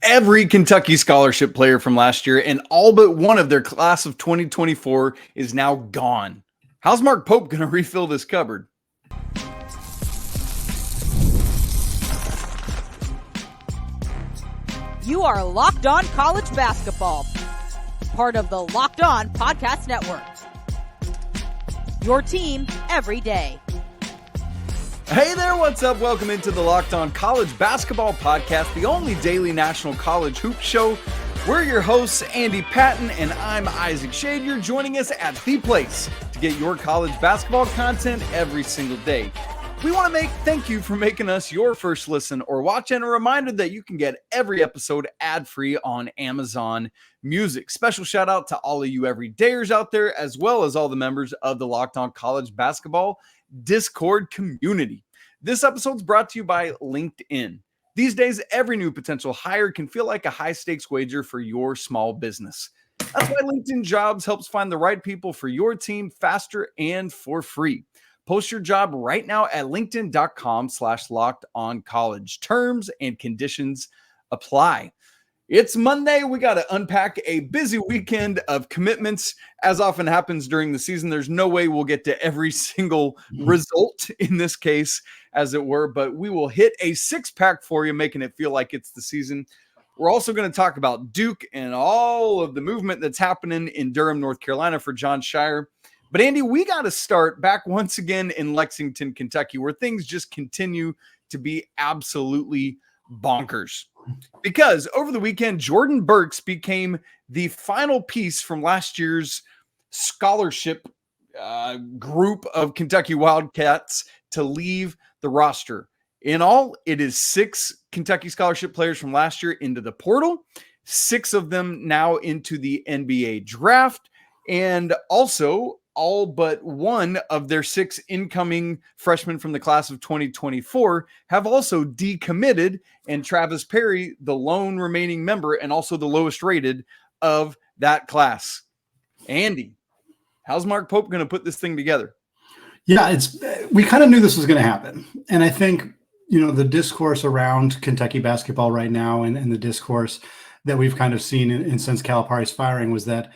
Every Kentucky scholarship player from last year and all but one of their class of 2024 is now gone. How's Mark Pope going to refill this cupboard? You are Locked On College Basketball, part of the Locked On Podcast Network. Your team every day. Hey there, what's up? Welcome into the Locked On College Basketball Podcast, the only daily national college hoop show. We're your hosts, Andy Patton, and I'm Isaac Shade. You're joining us at the place to get your college basketball content every single day. We want to thank you for making us your first listen or watch, and a reminder that you can get every episode ad-free on Amazon Music. Special shout out to all of you everydayers out there, as well as all the members of the Locked On College Basketball Discord community. This episode's brought to you by LinkedIn. These days, every new potential hire can feel like a high-stakes wager for your small business. That's why LinkedIn Jobs helps find the right people for your team faster and for free. Post your job right now at linkedin.com/lockedoncollege. Terms and conditions apply. It's Monday. We got to unpack a busy weekend of commitments. As often happens during the season, there's no way we'll get to every single result in this case, as it were, but we will hit a six-pack for you, making it feel like it's the season. We're also going to talk about Duke and all of the movement that's happening in Durham, North Carolina for Jon Scheyer. But Andy, we got to start back once again in Lexington, Kentucky, where things just continue to be absolutely bonkers. Because over the weekend, Jordan Burks became the final piece from last year's scholarship group of Kentucky Wildcats to leave the roster. In all, it is 6 Kentucky scholarship players from last year into the portal, 6 of them now into the NBA draft, and also all but one of their 6 incoming freshmen from the class of 2024 have also decommitted, and Travis Perry, the lone remaining member and also the lowest rated of that class. Andy, how's Mark Pope going to put this thing together? Yeah, we kind of knew this was going to happen. And I think, the discourse around Kentucky basketball right now and the discourse that we've kind of seen in since Calipari's firing was that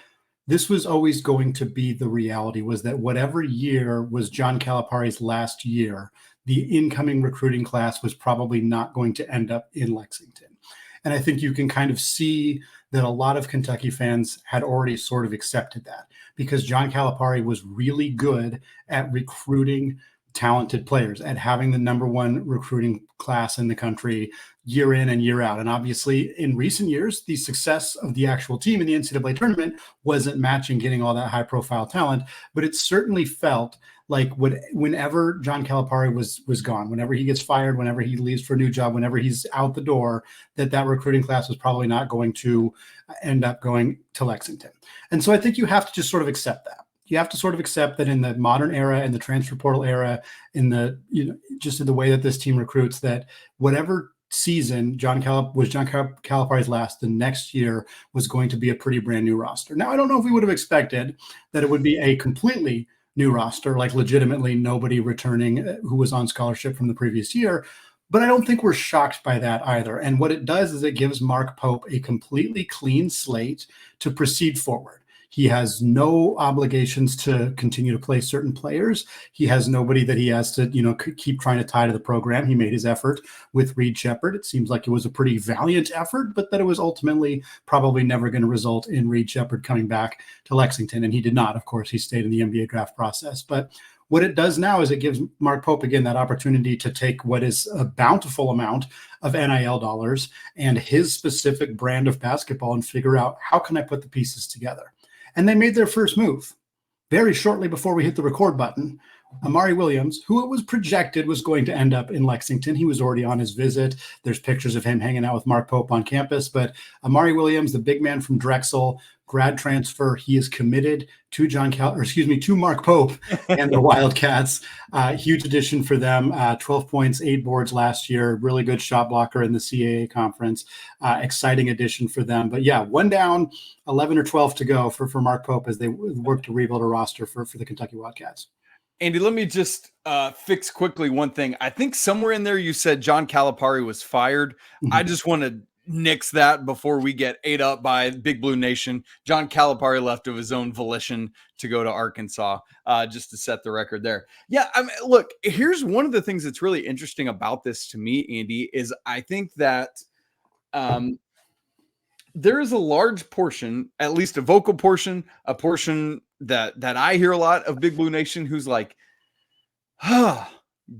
this was always going to be the reality, was that whatever year was John Calipari's last year, the incoming recruiting class was probably not going to end up in Lexington. And I think you can kind of see that a lot of Kentucky fans had already sort of accepted that, because John Calipari was really good at recruiting talented players, at having the number one recruiting class in the country year in and year out. And obviously in recent years, the success of the actual team in the NCAA tournament wasn't matching getting all that high profile talent, but it certainly felt like whenever John Calipari was gone, whenever he gets fired, whenever he leaves for a new job, whenever he's out the door, that recruiting class was probably not going to end up going to Lexington. And so I think you have to just sort of accept that. You have to sort of accept that in the modern era, in the transfer portal era, in the, just in the way that this team recruits, that whatever season John Calipari's last, the next year was going to be a pretty brand new roster. Now, I don't know if we would have expected that it would be a completely new roster, like legitimately nobody returning who was on scholarship from the previous year, but I don't think we're shocked by that either. And what it does is it gives Mark Pope a completely clean slate to proceed forward. He has no obligations to continue to play certain players. He has nobody that he has to, keep trying to tie to the program. He made his effort with Reed Sheppard. It seems like it was a pretty valiant effort, but that it was ultimately probably never going to result in Reed Sheppard coming back to Lexington. And he did not. Of course, he stayed in the NBA draft process. But what it does now is it gives Mark Pope, again, that opportunity to take what is a bountiful amount of NIL dollars and his specific brand of basketball and figure out, how can I put the pieces together? And they made their first move very shortly before we hit the record button. Amari Williams, who it was projected was going to end up in Lexington. He was already on his visit. There's pictures of him hanging out with Mark Pope on campus. But Amari Williams, the big man from Drexel, grad transfer, he is committed to to Mark Pope and the Wildcats. Huge addition for them. 12 points, 8 boards last year. Really good shot blocker in the CAA conference. Exciting addition for them. But yeah, 1 down, 11 or 12 to go for Mark Pope as they work to rebuild a roster for the Kentucky Wildcats. Andy, let me just fix quickly one thing. I think somewhere in there you said John Calipari was fired. Mm-hmm. I just want to nix that before we get ate up by Big Blue Nation. John Calipari left of his own volition to go to Arkansas, just to set the record there. Yeah, I mean, look, here's one of the things that's really interesting about this to me, Andy, is I think that there is a large portion, at least a vocal portion, a portion that I hear a lot of Big Blue Nation who's like,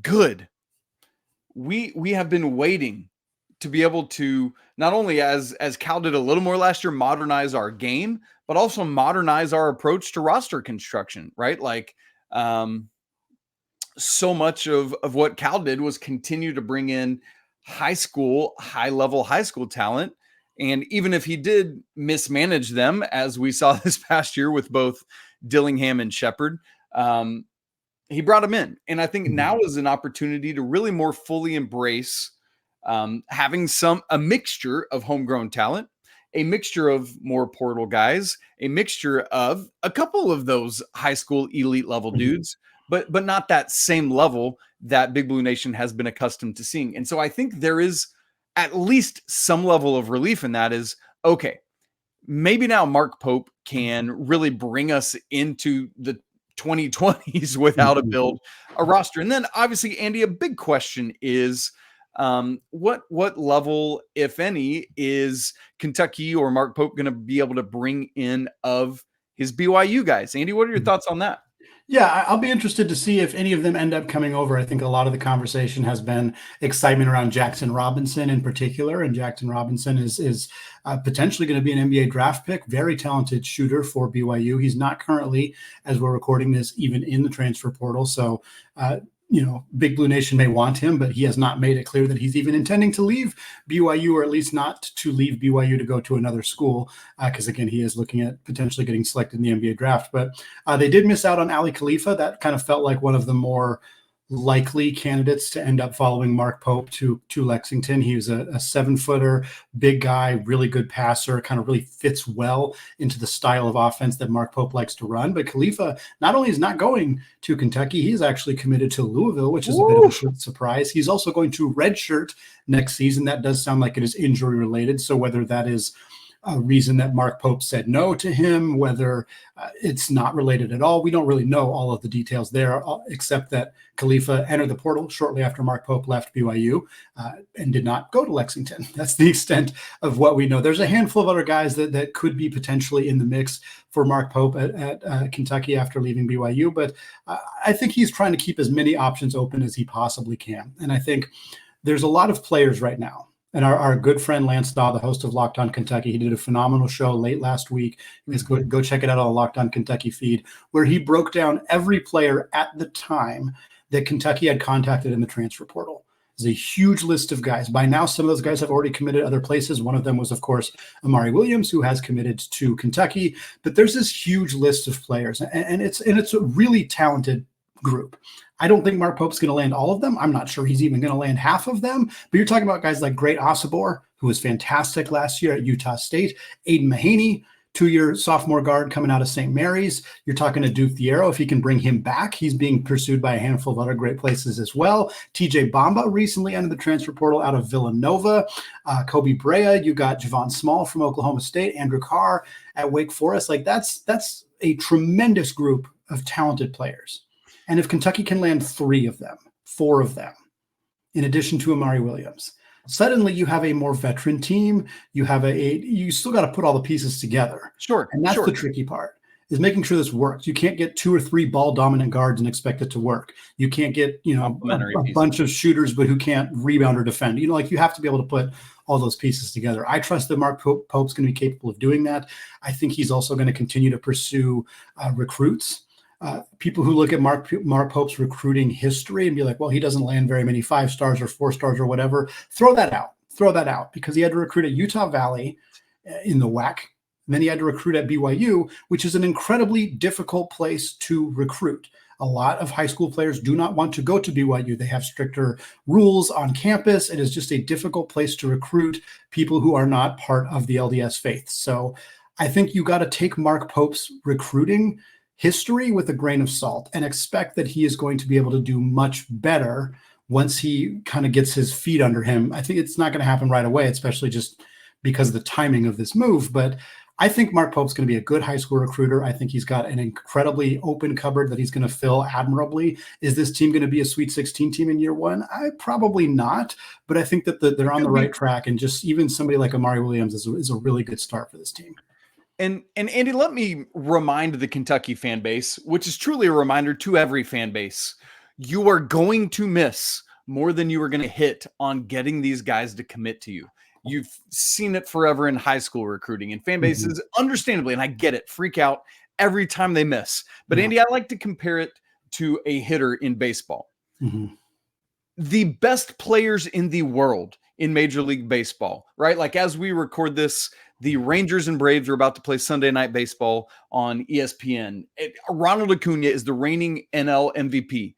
good. We have been waiting to be able to not only, as Cal did a little more last year, modernize our game, but also modernize our approach to roster construction, right? Like so much of what Cal did was continue to bring in high-level high school talent. And even if he did mismanage them, as we saw this past year with both Dillingham and Shepherd, he brought them in. And I think now is an opportunity to really more fully embrace having a mixture of homegrown talent, a mixture of more portal guys, a mixture of a couple of those high school elite level dudes, but not that same level that Big Blue Nation has been accustomed to seeing. And so I think there is at least some level of relief in that is, okay, maybe now Mark Pope can really bring us into the 2020s without a roster. And then obviously, Andy, a big question is, what level, if any, is Kentucky or Mark Pope going to be able to bring in of his BYU guys? Andy, what are your thoughts on that? Yeah, I'll be interested to see if any of them end up coming over. I think a lot of the conversation has been excitement around Jackson Robinson in particular, and Jackson Robinson is potentially going to be an NBA draft pick, very talented shooter for BYU. He's not currently, as we're recording this, even in the transfer portal. So, Big Blue Nation may want him, but he has not made it clear that he's even intending to leave BYU, or at least not to leave BYU to go to another school, because, again, he is looking at potentially getting selected in the NBA draft. But they did miss out on Ali Khalifa. That kind of felt like one of the more likely candidates to end up following Mark Pope to Lexington. He was a 7-footer, big guy, really good passer, kind of really fits well into the style of offense that Mark Pope likes to run. But Khalifa not only is not going to Kentucky, he's actually committed to Louisville, which is a bit of a surprise. He's also going to redshirt next season. That does sound like it is injury related. So whether that is a reason that Mark Pope said no to him, whether it's not related at all, we don't really know all of the details there, except that Khalifa entered the portal shortly after Mark Pope left BYU and did not go to Lexington. That's the extent of what we know. There's a handful of other guys that could be potentially in the mix for Mark Pope at Kentucky after leaving BYU, but I think he's trying to keep as many options open as he possibly can. And I think there's a lot of players right now. And our good friend Lance Daw, the host of Locked On Kentucky, he did a phenomenal show late last week. Go check it out on the Locked On Kentucky feed, where he broke down every player at the time that Kentucky had contacted in the transfer portal. There's a huge list of guys. By now, some of those guys have already committed other places. One of them was, of course, Amari Williams, who has committed to Kentucky. But there's this huge list of players, and it's a really talented group. I don't think Mark Pope's going to land all of them. I'm not sure he's even going to land half of them. But you're talking about guys like Great Osibor, who was fantastic last year at Utah State, Aiden Mahaney, 2-year sophomore guard coming out of St. Mary's. You're talking to Adou Thiero. If he can bring him back, he's being pursued by a handful of other great places as well. TJ Bamba recently entered the transfer portal out of Villanova. Kobe Brea, you got Javon Small from Oklahoma State, Andrew Carr at Wake Forest. Like that's a tremendous group of talented players. And if Kentucky can land 4 of them, in addition to Amari Williams, suddenly you have a more veteran team. You have you still got to put all the pieces together. Sure. And that's the tricky part, is making sure this works. You can't get 2 or 3 ball dominant guards and expect it to work. You can't get, a bunch of shooters, but who can't rebound or defend. You have to be able to put all those pieces together. I trust that Mark Pope's going to be capable of doing that. I think he's also going to continue to pursue recruits. People who look at Mark Pope's recruiting history and be like, well, he doesn't land very many 5 stars or 4 stars or whatever. Throw that out, because he had to recruit at Utah Valley in the WAC. And then he had to recruit at BYU, which is an incredibly difficult place to recruit. A lot of high school players do not want to go to BYU. They have stricter rules on campus. It is just a difficult place to recruit people who are not part of the LDS faith. So I think you got to take Mark Pope's recruiting history with a grain of salt and expect that he is going to be able to do much better once he kind of gets his feet under him. I think it's not going to happen right away, especially just because of the timing of this move. But I think Mark Pope's going to be a good high school recruiter. I think he's got an incredibly open cupboard that he's going to fill admirably. Is this team going to be a Sweet 16 team in year one? Probably not, but I think that they're on the right track. And just even somebody like Amari Williams is a really good start for this team. And Andy, let me remind the Kentucky fan base, which is truly a reminder to every fan base, you are going to miss more than you are going to hit on getting these guys to commit to you. You've seen it forever in high school recruiting, and fan bases, understandably, and I get it, freak out every time they miss. But Andy, I like to compare it to a hitter in baseball. The best players in the world in Major League Baseball, right? Like as we record this, the Rangers and Braves are about to play Sunday Night Baseball on ESPN. Ronald Acuna is the reigning NL MVP.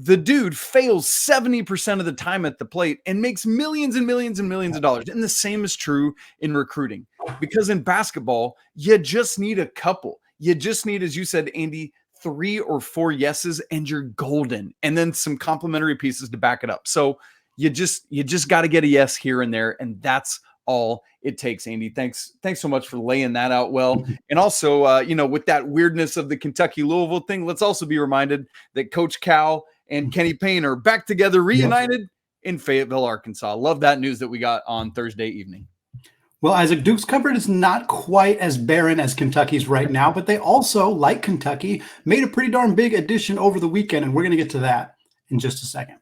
The dude fails 70% of the time at the plate and makes millions and millions and millions of dollars. And the same is true in recruiting, because in basketball, you just need a couple. You just need, as you said, Andy, 3 or 4 yeses and you're golden. And then some complimentary pieces to back it up. So you just got to get a yes here and there. And that's all it takes, Andy. Thanks so much for laying that out well. And also, with that weirdness of the Kentucky Louisville thing, let's also be reminded that Coach Cal and Kenny Payne are back together, reunited in Fayetteville, Arkansas. Love that news that we got on Thursday evening. Well, Isaac, Duke's cupboard is not quite as barren as Kentucky's right now, but they also, like Kentucky, made a pretty darn big addition over the weekend, and we're going to get to that in just a second.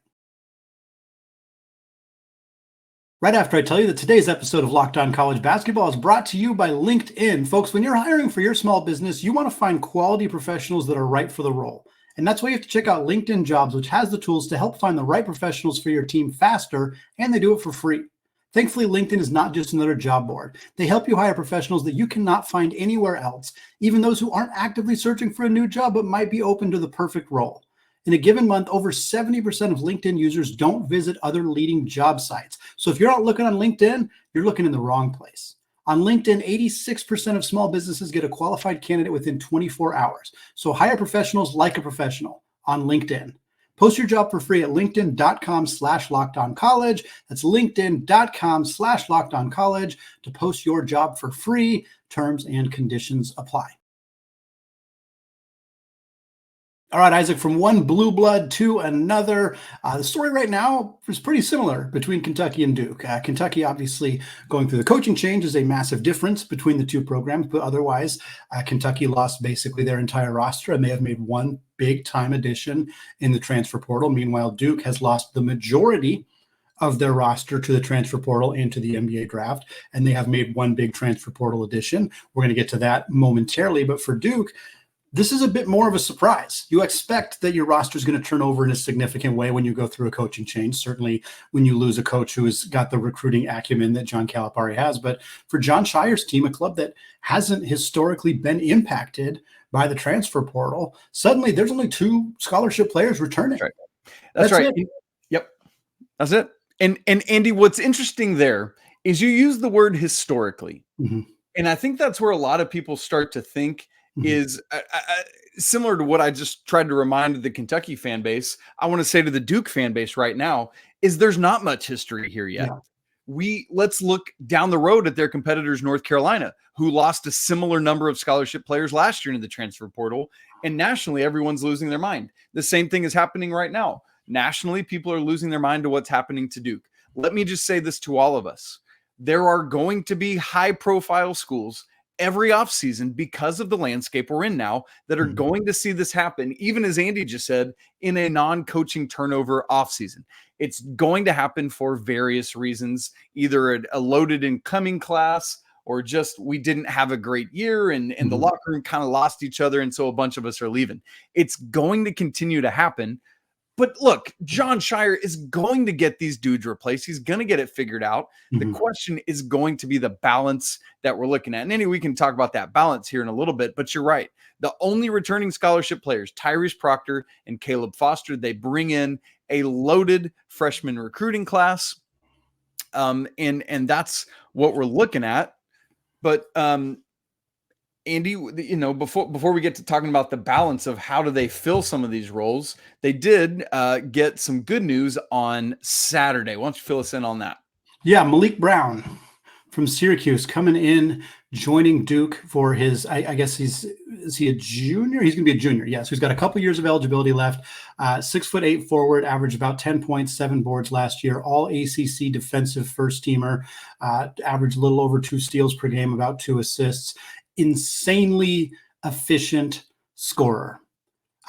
Right after I tell you that today's episode of Locked On College Basketball is brought to you by LinkedIn. Folks, when you're hiring for your small business, you want to find quality professionals that are right for the role. And that's why you have to check out LinkedIn Jobs, which has the tools to help find the right professionals for your team faster, and they do it for free. Thankfully, LinkedIn is not just another job board. They help you hire professionals that you cannot find anywhere else, even those who aren't actively searching for a new job but might be open to the perfect role. In a given month, over 70% of LinkedIn users don't visit other leading job sites. So if you're not looking on LinkedIn, you're looking in the wrong place. On LinkedIn, 86% of small businesses get a qualified candidate within 24 hours. So hire professionals like a professional on LinkedIn. Post your job for free at linkedin.com/lockedoncollege. That's linkedin.com/lockedoncollege to post your job for free. Terms and conditions apply. All right, Isaac, from one blue blood to another. The story right now is pretty similar between Kentucky and Duke. Kentucky, obviously, going through the coaching change is a massive difference between the two programs, but otherwise, Kentucky lost basically their entire roster, and they have made one big-time addition in the transfer portal. Meanwhile, Duke has lost the majority of their roster to the transfer portal and to the NBA draft, and they have made one big transfer portal addition. We're going to get to that momentarily, but for Duke, this is a bit more of a surprise. You expect that your roster is going to turn over in a significant way when you go through a coaching change, certainly when you lose a coach who has got the recruiting acumen that John Calipari has. But for Jon Scheyer's team, a club that hasn't historically been impacted by the transfer portal, suddenly there's only 2 scholarship players returning. That's right. Yep. That's it. And Andy, what's interesting there is you use the word historically. And I think that's where a lot of people start to think is similar to what I just tried to remind the Kentucky fan base. I want to say to the Duke fan base right now is there's not much history here yet. Let's look down the road at their competitors, North Carolina, who lost a similar number of scholarship players last year in the transfer portal. And nationally, everyone's losing their mind. The same thing is happening right now. Nationally, people are losing their mind to what's happening to Duke. Let me just say this to all of us. There are going to be high-profile schools every offseason because of the landscape we're in now that are going to see this happen, even as Andy just said, in a non-coaching turnover offseason. It's going to happen for various reasons, either a loaded incoming class or just we didn't have a great year and the locker room kind of lost each other, and so a bunch of us are leaving. It's going to continue to happen. But look, Jon Scheyer is going to get these dudes replaced. He's going to get it figured out. The question is going to be the balance that we're looking at. And anyway, we can talk about that balance here in a little bit, but you're right. The only returning scholarship players, Tyrese Proctor and Caleb Foster, they bring in a loaded freshman recruiting class. And that's what we're looking at. But Andy, before we get to talking about the balance of how do they fill some of these roles, they did get some good news on Saturday. Why don't you fill us in on that? Yeah, Malik Brown from Syracuse, coming in, joining Duke for his, I guess is he a junior? He's going to be a junior. Yes. He's got a couple years of eligibility left. 6'8" forward, averaged about 10 points, 7 boards last year. All ACC defensive first teamer, averaged a little over 2 steals per game, about 2 assists. Insanely efficient scorer.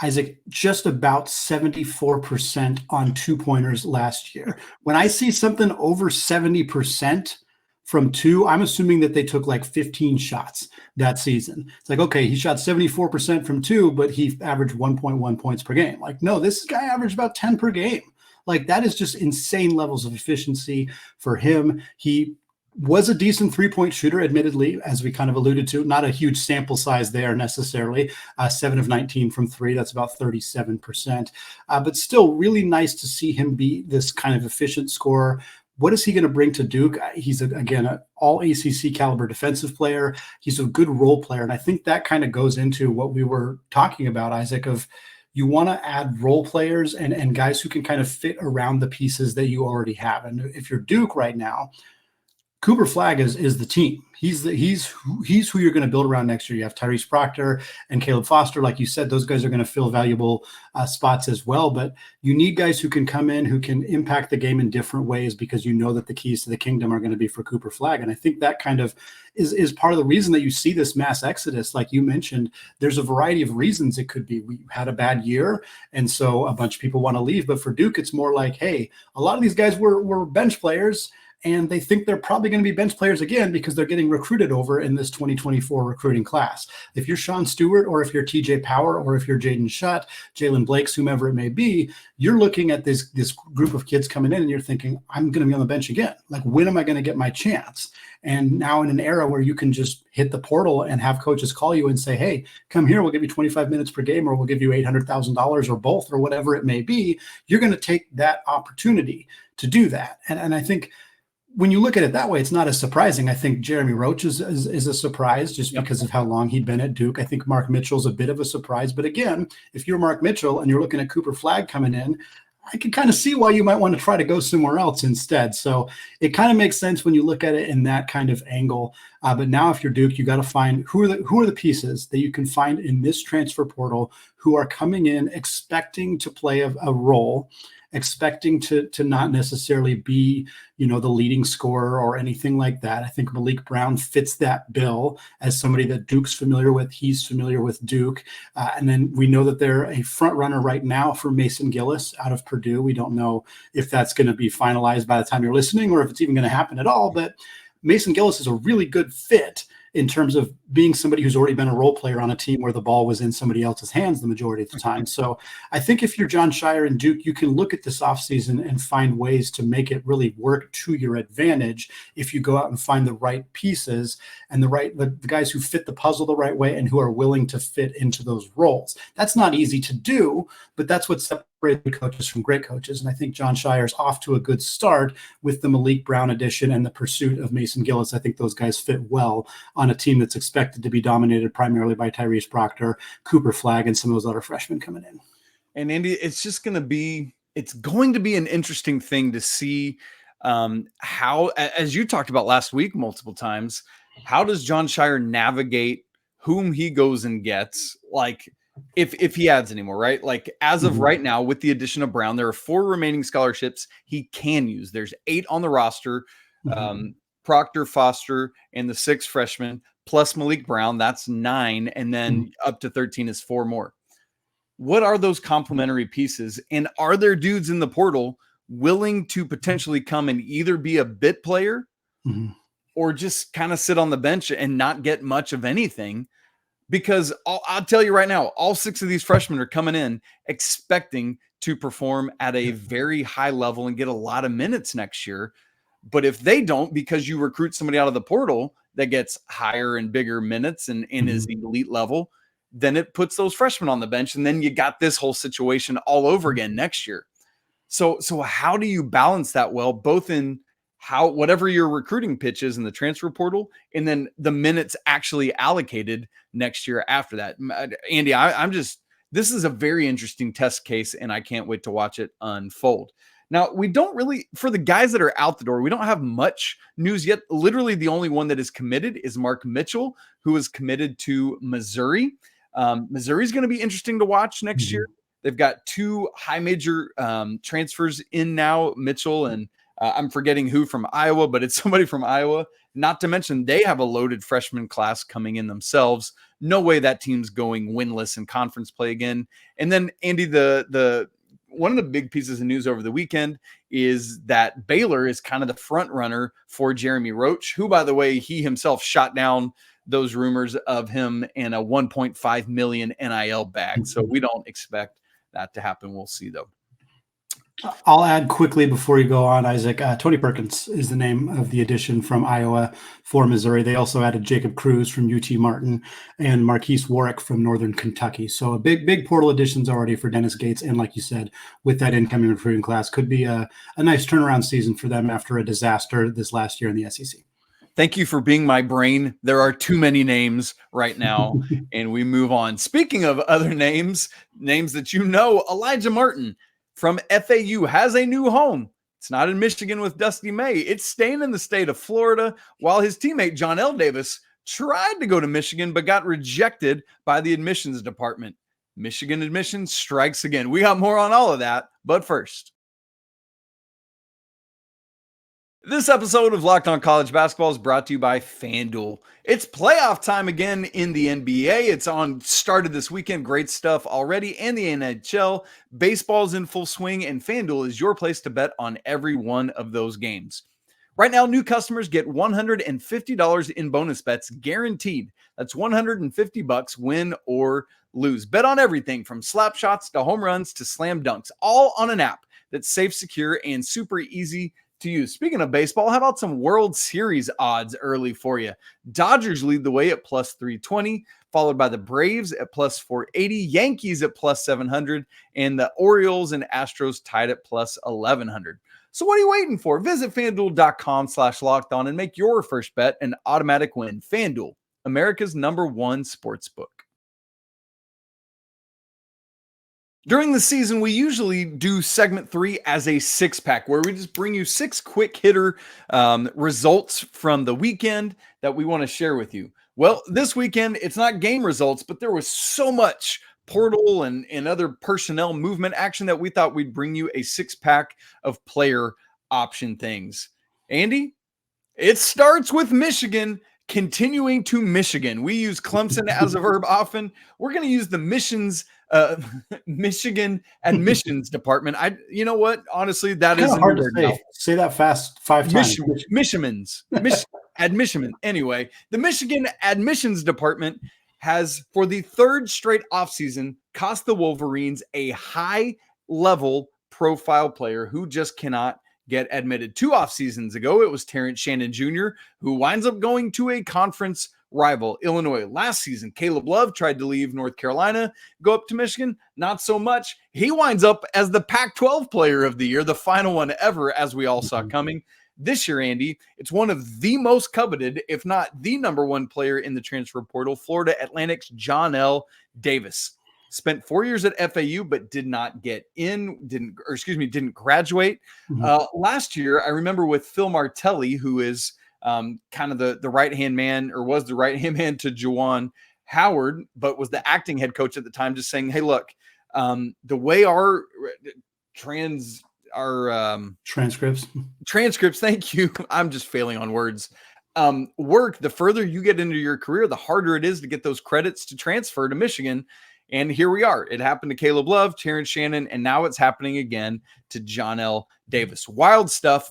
Isaac, just about 74% on 2-pointers last year. When I see something over 70% from 2, I'm assuming that they took like 15 shots that season. It's like, okay, he shot 74% from 2, but he averaged 1.1 points per game. Like, no, this guy averaged about 10 per game. Like, that is just insane levels of efficiency for him. He was a decent 3-point shooter, admittedly, as we kind of alluded to. Not a huge sample size there necessarily. 7 of 19 from 3. That's about 37%. But still really nice to see him be this kind of efficient scorer. What is he going to bring to Duke? He's, again, an all ACC caliber defensive player. He's a good role player. And I think that kind of goes into what we were talking about, Isaac, of you want to add role players and guys who can kind of fit around the pieces that you already have. And if you're Duke right now, Cooper Flagg is the team. He's who you're going to build around next year. You have Tyrese Proctor and Caleb Foster. Like you said, those guys are going to fill valuable spots as well. But you need guys who can come in, who can impact the game in different ways, because you know that the keys to the kingdom are going to be for Cooper Flagg. And I think that kind of is part of the reason that you see this mass exodus. Like you mentioned, there's a variety of reasons it could be. We had a bad year, and so a bunch of people want to leave. But for Duke, it's more like, hey, a lot of these guys were bench players, and they think they're probably going to be bench players again because they're getting recruited over in this 2024 recruiting class. If you're Sean Stewart, or if you're TJ Power, or if you're Jaden Shutt, Jalen Blakes, whomever it may be, you're looking at this group of kids coming in and you're thinking, I'm going to be on the bench again. Like, when am I going to get my chance? And now in an era where you can just hit the portal and have coaches call you and say, hey, come here, we'll give you 25 minutes per game, or we'll give you $800,000, or both, or whatever it may be, you're going to take that opportunity to do that. And I think when you look at it that way, it's not as surprising. I think Jeremy Roach is a surprise just because of how long he'd been at Duke. I think Mark Mitchell's a bit of a surprise. But again, if you're Mark Mitchell and you're looking at Cooper Flagg coming in, I can kind of see why you might want to try to go somewhere else instead. So it kind of makes sense when you look at it in that kind of angle. But now if you're Duke, you got to find who are the pieces that you can find in this transfer portal who are coming in expecting to play a role, expecting to not necessarily be, the leading scorer or anything like that. I think Malik Brown fits that bill as somebody that Duke's familiar with. He's familiar with Duke. And then we know that they're a front runner right now for Mason Gillis out of Purdue. We don't know if that's going to be finalized by the time you're listening or if it's even going to happen at all. But Mason Gillis is a really good fit in terms of being somebody who's already been a role player on a team where the ball was in somebody else's hands the majority of the time. So I think if you're Jon Scheyer and Duke, you can look at this offseason and find ways to make it really work to your advantage if you go out and find the right pieces and the guys who fit the puzzle the right way and who are willing to fit into those roles. That's not easy to do, but that's what separates coaches from great coaches. And I think Jon Scheyer's off to a good start with the Malik Brown addition and the pursuit of Mason Gillis. I think those guys fit well on a team that's expected to be dominated primarily by Tyrese Proctor, Cooper Flagg, and some of those other freshmen coming in. And Andy, it's going to be an interesting thing to see how, as you talked about last week multiple times, how does Jon Scheyer navigate whom he goes and gets, like if he adds any more, right? Like as of right now, with the addition of Brown, there are 4 remaining scholarships he can use. There's 8 on the roster, Proctor, Foster, and the 6 freshmen, plus Malik Brown. That's 9. And then up to 13 is 4 more. What are those complementary pieces? And are there dudes in the portal willing to potentially come and either be a bit player or just kind of sit on the bench and not get much of anything? Because I'll tell you right now, all 6 of these freshmen are coming in expecting to perform at a very high level and get a lot of minutes next year. But if they don't, because you recruit somebody out of the portal that gets higher and bigger minutes and is the elite level, then it puts those freshmen on the bench. And then you got this whole situation all over again next year. So how do you balance that well, both in whatever your recruiting pitch is in the transfer portal, and then the minutes actually allocated next year after that? Andy, this is a very interesting test case, and I can't wait to watch it unfold. Now, we don't really, for the guys that are out the door, we don't have much news yet. Literally, the only one that is committed is Mark Mitchell, who is committed to Missouri. Missouri is going to be interesting to watch next year. They've got 2 high major transfers in now, Mitchell and I'm forgetting who from Iowa, but it's somebody from Iowa. Not to mention they have a loaded freshman class coming in themselves. No way that team's going winless in conference play again. And then, Andy, the one of the big pieces of news over the weekend is that Baylor is kind of the front runner for Jeremy Roach, who, by the way, he himself shot down those rumors of him in a $1.5 million NIL bag. So we don't expect that to happen. We'll see, though. I'll add quickly before you go on, Isaac. Tony Perkins is the name of the addition from Iowa for Missouri. They also added Jacob Cruz from UT Martin and Marquise Warwick from Northern Kentucky. So a big portal additions already for Dennis Gates. And like you said, with that incoming recruiting class, could be a nice turnaround season for them after a disaster this last year in the SEC. Thank you for being my brain. There are too many names right now, and we move on. Speaking of other names that you know, Elijah Martin from FAU has a new home. It's not in Michigan with Dusty May. It's staying in the state of Florida, while his teammate Johnell Davis tried to go to Michigan but got rejected by the admissions department. Michigan admissions strikes again. We got more on all of that, but first. This episode of Locked On College Basketball is brought to you by FanDuel. It's playoff time again in the NBA. It's started this weekend. Great stuff already. And the NHL. Baseball's in full swing, and FanDuel is your place to bet on every one of those games. Right now, new customers get $150 in bonus bets guaranteed. That's $150 win or lose. Bet on everything from slap shots to home runs to slam dunks, all on an app that's safe, secure, and super easy to use. Speaking of baseball, how about some World Series odds early for you? Dodgers lead the way at plus 320, followed by the Braves at plus 480, Yankees at plus 700, and the Orioles and Astros tied at plus 1100. So what are you waiting for? Visit FanDuel.com/lockedon and make your first bet an automatic win. FanDuel, America's #1 sportsbook. During the season, we usually do segment 3 as a 6-pack, where we just bring you 6 quick hitter results from the weekend that we want to share with you. Well, this weekend, it's not game results, but there was so much portal and other personnel movement action that we thought we'd bring you a 6-pack of player option things. Andy, it starts with Michigan continuing to Michigan. We use Clemson as a verb often. We're going to use the Michigan admissions department. You know what? Honestly, that is hard to say. Say that fast 5 times. Admission. Anyway, the Michigan admissions department has, for the 3rd straight offseason, cost the Wolverines a high-level profile player who just cannot get admitted. 2 off seasons ago, it was Terrence Shannon Jr., who winds up going to a conference rival, Illinois. Last season, Caleb Love tried to leave North Carolina, go up to Michigan. Not so much. He winds up as the Pac-12 player of the year, the final one ever, as we all saw coming. This year, Andy, it's one of the most coveted, if not the #1 player in the transfer portal, Florida Atlantic's Johnell Davis. Spent 4 years at FAU, but did not get in, didn't graduate. Last year, I remember with Phil Martelli, who is kind of the right-hand man, or was the right-hand man to Juwan Howard, but was the acting head coach at the time, just saying, hey, look, the way our transcripts, thank you. I'm just failing on words. Work, the further you get into your career, the harder it is to get those credits to transfer to Michigan. And here we are. It happened to Caleb Love, Terrence Shannon, and now it's happening again to Johnell Davis. Wild stuff.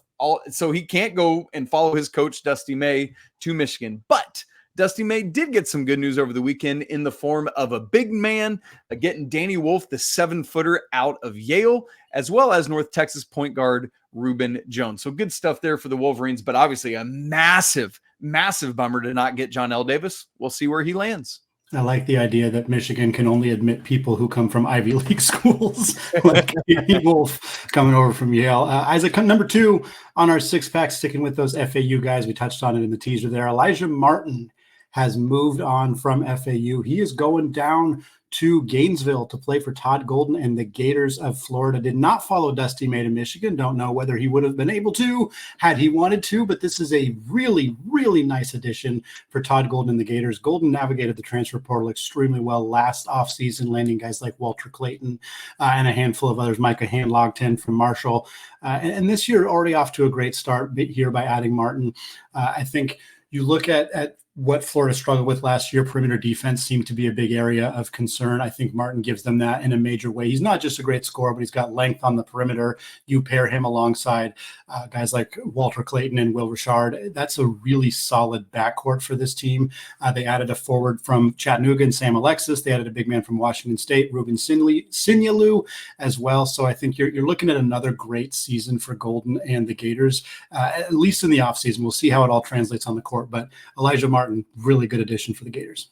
So he can't go and follow his coach, Dusty May, to Michigan. But Dusty May did get some good news over the weekend in the form of a big man, getting Danny Wolf, the 7-footer, out of Yale, as well as North Texas point guard Reuben Jones. So good stuff there for the Wolverines, but obviously a massive, massive bummer to not get Johnell Davis. We'll see where he lands. I like the idea that Michigan can only admit people who come from Ivy League schools, like Wolf coming over from Yale. Isaac, number 2 on our 6-pack, sticking with those FAU guys. We touched on it in the teaser there. Elijah Martin has moved on from FAU. He is going down to Gainesville to play for Todd Golden and the Gators of Florida. Did not follow Dusty May to Michigan. Don't know whether he would have been able to had he wanted to, but this is a really, really nice addition for Todd Golden and the Gators. Golden navigated the transfer portal extremely well last offseason, landing guys like Walter Clayton and a handful of others, Micah Handlogton from Marshall. And this year already off to a great start here by adding Martin. I think you look at what Florida struggled with last year. Perimeter defense seemed to be a big area of concern. I think Martin gives them that in a major way. He's not just a great scorer, but he's got length on the perimeter. You pair him alongside guys like Walter Clayton and Will Richard. That's a really solid backcourt for this team. They added a forward from Chattanooga and Sam Alexis. They added a big man from Washington State, Ruben Sinyalu, as well. So I think you're looking at another great season for Golden and the Gators, at least in the offseason. We'll see how it all translates on the court. But Elijah Martin, really good addition for the Gators.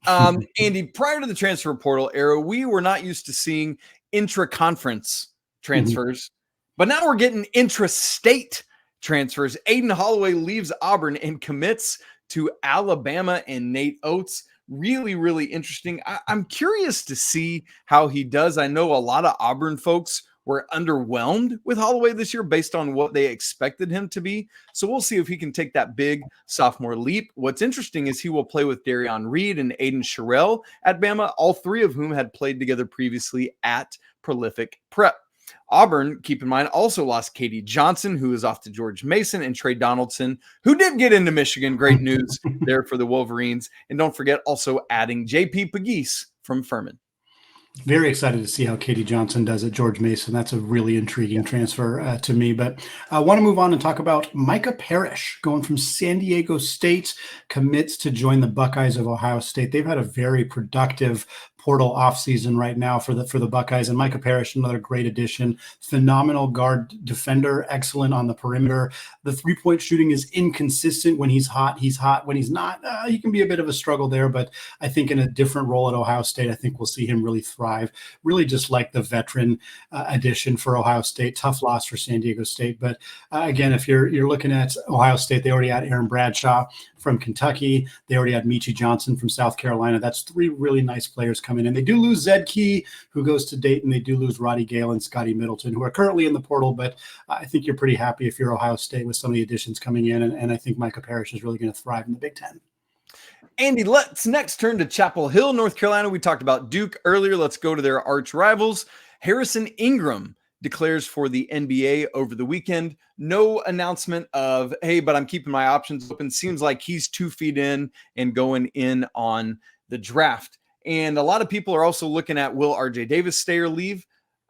Andy, prior to the transfer portal era, we were not used to seeing intra-conference transfers, but now we're getting intra-state transfers. Aiden Holloway leaves Auburn and commits to Alabama and Nate Oates. Really, really interesting. I'm curious to see how he does. I know a lot of Auburn folks were underwhelmed with Holloway this year based on what they expected him to be. So we'll see if he can take that big sophomore leap. What's interesting is he will play with Darion Reed and Aiden Sherrill at Bama, all three of whom had played together previously at Prolific Prep. Auburn, keep in mind, also lost Katie Johnson, who is off to George Mason, and Trey Donaldson, who did get into Michigan. Great news there for the Wolverines. And don't forget also adding JP Pegues from Furman. Very excited to see how Katie Johnson does at George Mason. That's a really intriguing transfer to me. But I want to move on and talk about Micah Parrish going from San Diego State, commits to join the Buckeyes of Ohio State. They've had a very productive portal offseason right now for the Buckeyes, and Micah Parrish, another great addition. Phenomenal guard defender, excellent on the perimeter. The three-point shooting is inconsistent. When he's hot, he's hot. When he's not, he can be a bit of a struggle there, but I think in a different role at Ohio State, I think we'll see him really thrive. Really just like the veteran addition for Ohio State. Tough loss for San Diego State, but again, if you're looking at Ohio State, they already had Aaron Bradshaw from Kentucky. They already had Michi Johnson from South Carolina. That's three really nice players coming in. They do lose Zed Key, who goes to Dayton. They do lose Roddy Gale and Scotty Middleton, who are currently in the portal, but I think you're pretty happy if you're Ohio State with some of the additions coming in, and I think Micah Parrish is really going to thrive in the Big Ten. Andy, let's next turn to Chapel Hill, North Carolina. We talked about Duke earlier. Let's go to their arch rivals. Harrison Ingram declares for the NBA over the weekend. No announcement of, hey, but I'm keeping my options open. Seems like he's 2 feet in and going in on the draft. And a lot of people are also looking at, will RJ Davis stay or leave?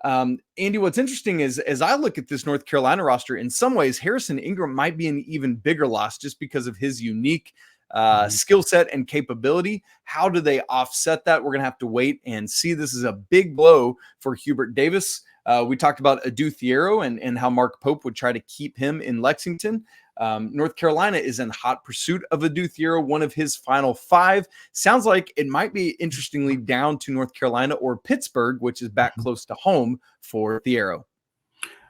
Andy, what's interesting is, as I look at this North Carolina roster, in some ways, Harrison Ingram might be an even bigger loss just because of his unique skill set and capability. How do they offset that? We're going to have to wait and see. This is a big blow for Hubert Davis. We talked about Adou Thiero and how Mark Pope would try to keep him in Lexington. North Carolina is in hot pursuit of Adou Thiero, one of his final 5. Sounds like it might be, interestingly, down to North Carolina or Pittsburgh, which is back close to home for Thiero.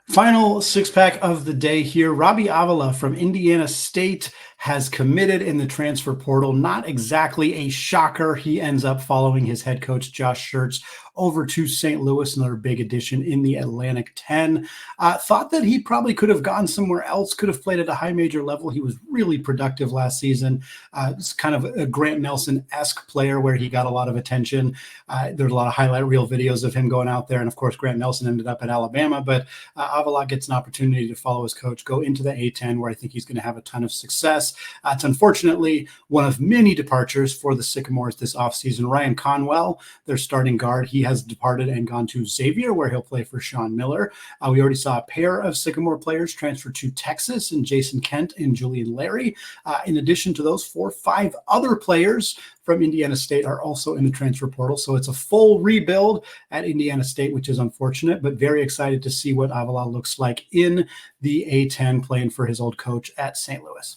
Final six-pack of the day here. Robbie Avila from Indiana State has committed in the transfer portal. Not exactly a shocker. He ends up following his head coach, Josh Schertz, over to St. Louis, another big addition in the Atlantic 10. Thought that he probably could have gone somewhere else, could have played at a high major level. He was really productive last season. It's kind of a Grant Nelson-esque player where he got a lot of attention. There's a lot of highlight reel videos of him going out there. And of course, Grant Nelson ended up at Alabama, but Avila gets an opportunity to follow his coach, go into the A-10, where I think he's going to have a ton of success. It's unfortunately one of many departures for the Sycamores this offseason. Ryan Conwell, their starting guard, he has departed and gone to Xavier, where he'll play for Sean Miller. We already saw a pair of Sycamore players transfer to Texas, and Jason Kent and Julian Larry. In addition to those 5 other players from Indiana State are also in the transfer portal. So it's a full rebuild at Indiana State, which is unfortunate, but very excited to see what Avila looks like in the A-10 playing for his old coach at St. Louis.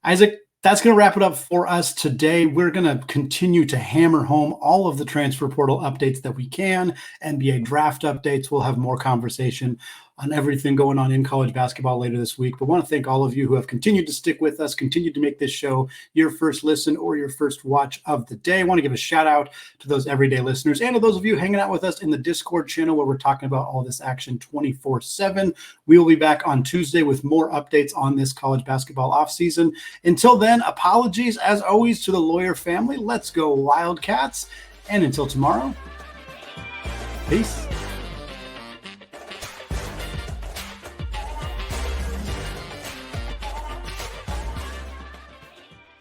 Isaac, that's going to wrap it up for us today. We're going to continue to hammer home all of the transfer portal updates that we can, NBA draft updates. We'll have more conversation on everything going on in college basketball later this week. But I want to thank all of you who have continued to stick with us, continued to make this show your first listen or your first watch of the day. I want to give a shout out to those everyday listeners and to those of you hanging out with us in the Discord channel where we're talking about all this action 24/7. We will be back on Tuesday with more updates on this college basketball offseason. Until then, apologies as always to the Lawyer family. Let's go Wildcats. And until tomorrow, peace.